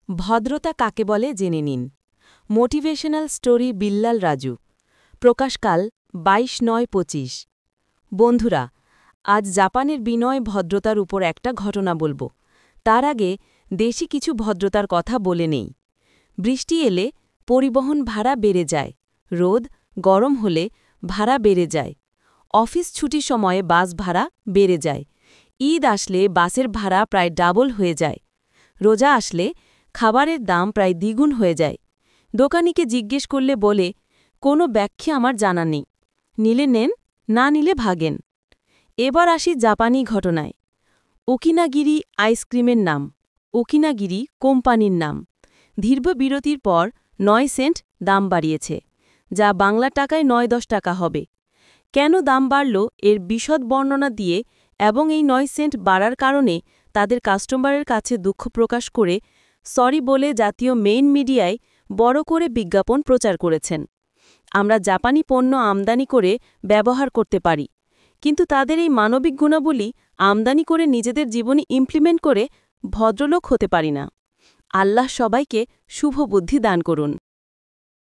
ভদ্রতা কাকে বলে জেনে নিন। Motivational story Billal Raju. প্রকাশকাল 22/9/25। বন্ধুরা, আজ জাপানের বিনয় ভদ্রতার উপর একটা ঘটনা বলবো। তার আগে দেশি কিছু ভদ্রতার কথা বলে নেই। বৃষ্টি এলে পরিবহন ভাড়া বেড়ে যায়, রোদ গরম হলে ভাড়া বেড়ে যায়, অফিস ছুটির সময়ে বাস ভাড়া বেড়ে যায়, ঈদ আসলে বাসের ভাড়া প্রায় ডাবল হয়ে যায়, রোজা আসলে খাবারের দাম প্রায় দ্বিগুণ হয়ে যায়। দোকানিকে জিজ্ঞেস করলে বলে, কোনো ব্যাখ্যা আমার জানা নেই, নিলে নেন, না নিলে ভাগেন। এবার আসি জাপানি ঘটনায়। ওকিনাগিরি আইসক্রিমের নাম, ওকিনাগিরি কোম্পানির নাম। দীর্ঘ বিরতির পর 9 সেন্ট দাম বাড়িয়েছে, যা বাংলা টাকায় 9-10 টাকা হবে। কেন দাম বাড়ল এর বিশদ বর্ণনা দিয়ে এবং এই 9 সেন্ট বাড়ার কারণে তাদের কাস্টমারের কাছে দুঃখ প্রকাশ করে সরি বলে জাতীয় মেইন মিডিয়ায় বড় করে বিজ্ঞাপন প্রচার করেছেন। আমরা জাপানি পণ্য আমদানি করে ব্যবহার করতে পারি, কিন্তু তাদের এই মানবিক গুণাবলী আমদানি করে নিজেদের জীবনে ইমপ্লিমেন্ট করে ভদ্রলোক হতে পারি না। আল্লাহ সবাইকে শুভ বুদ্ধি দান করুন।